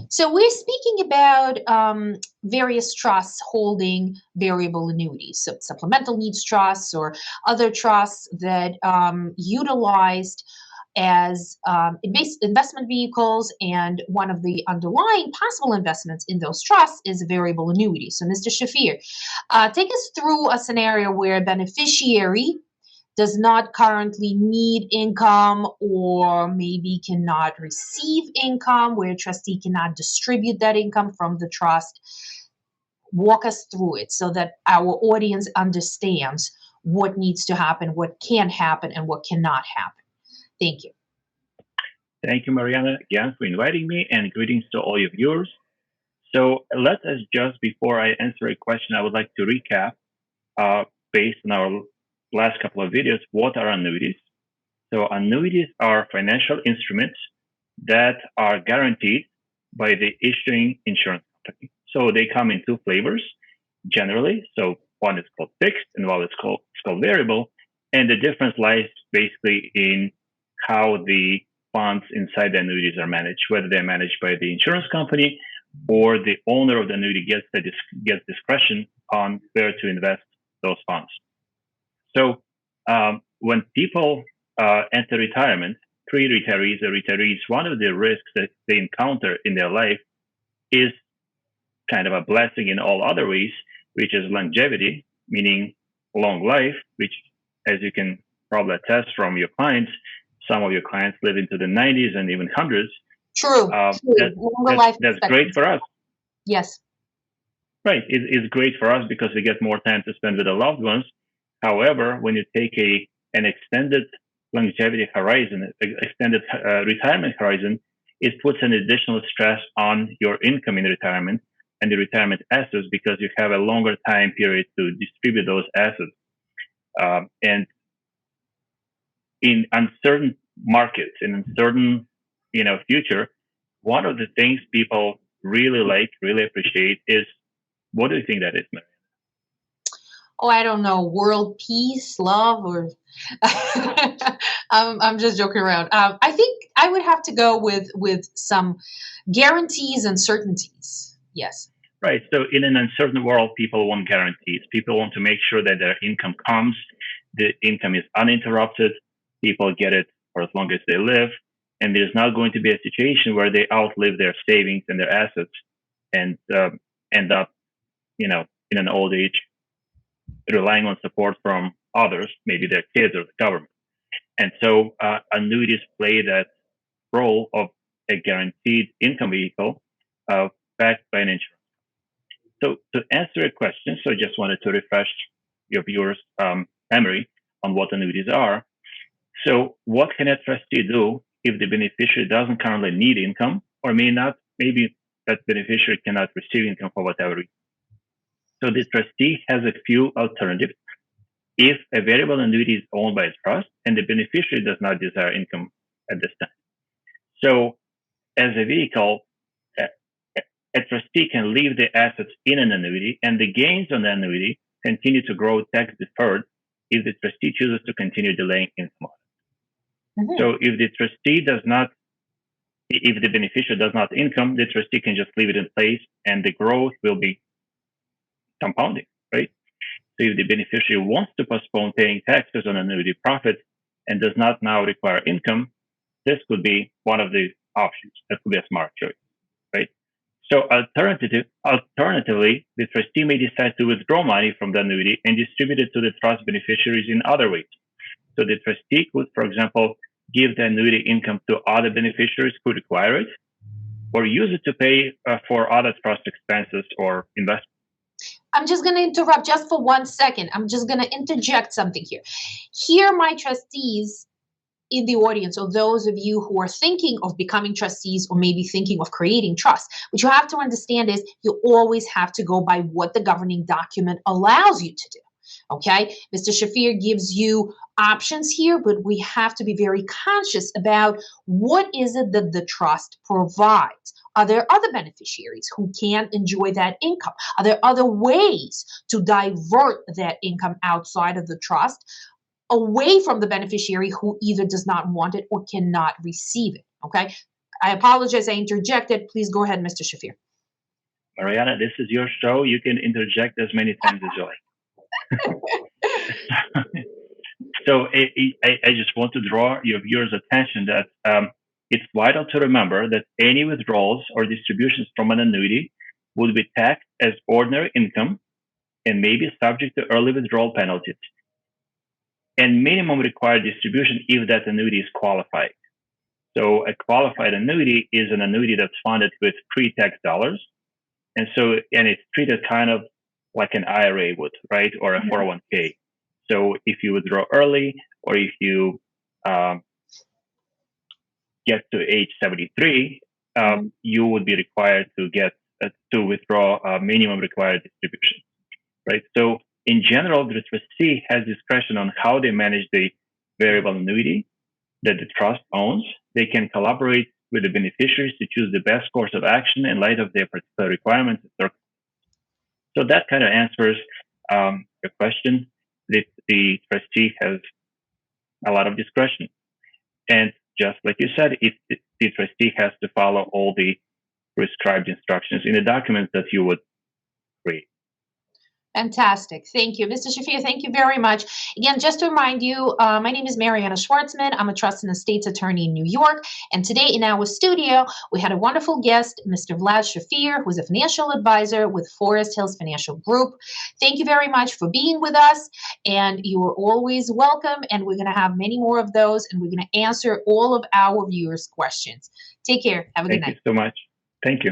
So we're speaking about various trusts holding variable annuities, so supplemental needs trusts or other trusts that utilized as investment vehicles, and one of the underlying possible investments in those trusts is a variable annuity. So Mr. Shafir, take us through a scenario where a beneficiary does not currently need income or maybe cannot receive income, where a trustee cannot distribute that income from the trust. Walk us through it so that our audience understands what needs to happen, what can happen, and what cannot happen. Thank you. Thank you, Marianna, again for inviting me, and greetings to all your viewers. So let us just, before I answer a question, I would like to recap, based on our last couple of videos, what are annuities? So annuities are financial instruments that are guaranteed by the issuing insurance company. So they come in two flavors, generally. So one is called fixed and one is called variable. And the difference lies basically in how the funds inside the annuities are managed, whether they're managed by the insurance company or the owner of the annuity gets discretion on where to invest those funds. So when people enter retirement, pre-retirees or retirees, one of the risks that they encounter in their life is kind of a blessing in all other ways, which is longevity, meaning long life, which, as you can probably attest from your clients, some of your clients live into the 90s and even hundreds. True. That's great for us. Yes. Right. It's great for us because we get more time to spend with our loved ones. However, when you take an extended longevity horizon, extended retirement horizon, it puts an additional stress on your income in retirement and the retirement assets because you have a longer time period to distribute those assets. And in uncertain markets, in uncertain, future, one of the things people really appreciate is, what do you think that is, Marianna? Oh, I don't know, world peace, love, or I'm just joking around. I think I would have to go with some guarantees and certainties. Yes. Right. So in an uncertain world, people want guarantees. People want to make sure that their income comes, the income is uninterrupted, people get it for as long as they live, and there's not going to be a situation where they outlive their savings and their assets and end up, in an old age, relying on support from others, maybe their kids or the government. And so annuities play that role of a guaranteed income vehicle backed by an insurance. So to answer your question, so I just wanted to refresh your viewers' memory on what annuities are. So what can a trustee do if the beneficiary doesn't currently need income or maybe that beneficiary cannot receive income for whatever reason? So the trustee has a few alternatives. If a variable annuity is owned by a trust and the beneficiary does not desire income at this time. So as a vehicle, a trustee can leave the assets in an annuity and the gains on the annuity continue to grow tax deferred if the trustee chooses to continue delaying income. Mm-hmm. So if the beneficiary does not income, the trustee can just leave it in place and the growth will be compounding, right? So if the beneficiary wants to postpone paying taxes on annuity profits and does not now require income, this could be one of the options. That could be a smart choice, right? So alternatively, the trustee may decide to withdraw money from the annuity and distribute it to the trust beneficiaries in other ways. So the trustee could, for example, give the annuity income to other beneficiaries who require it, or use it to pay for other trust expenses or investments. I'm just going to interrupt just for 1 second. I'm just going to interject something here. Here, my trustees in the audience, or those of you who are thinking of becoming trustees or maybe thinking of creating trust, what you have to understand is you always have to go by what the governing document allows you to do. Okay, Mr. Shafir gives you options here, but we have to be very conscious about what is it that the trust provides. Are there other beneficiaries who can enjoy that income? Are there other ways to divert that income outside of the trust, away from the beneficiary who either does not want it or cannot receive it? Okay, I apologize, I interjected. Please go ahead, Mr. Shafir. Marianna, this is your show. You can interject as many times as you like. So I just want to draw your viewers' attention that it's vital to remember that any withdrawals or distributions from an annuity would be taxed as ordinary income and may be subject to early withdrawal penalties and minimum required distribution if that annuity is qualified. So a qualified annuity is an annuity that's funded with pre-tax dollars. And it's treated kind of like an IRA would, right? Or a 401k. So if you withdraw early, or if you get to age 73, you would be required to withdraw a minimum required distribution, right? So in general, the trustee has discretion on how they manage the variable annuity that the trust owns. They can collaborate with the beneficiaries to choose the best course of action in light of their particular requirements and circumstances. So that kind of answers your question. The trustee has a lot of discretion. And just like you said, the trustee has to follow all the prescribed instructions in the documents that you would create. Fantastic. Thank you. Mr. Shafir, thank you very much. Again, just to remind you, my name is Marianna Schwartsman. I'm a trust and estates attorney in New York. And today in our studio, we had a wonderful guest, Mr. Vlad Shafir, who's a financial advisor with Forest Hills Financial Group. Thank you very much for being with us. And you are always welcome. And we're going to have many more of those. And we're going to answer all of our viewers' questions. Take care. Have a good night. Thank you so much. Thank you.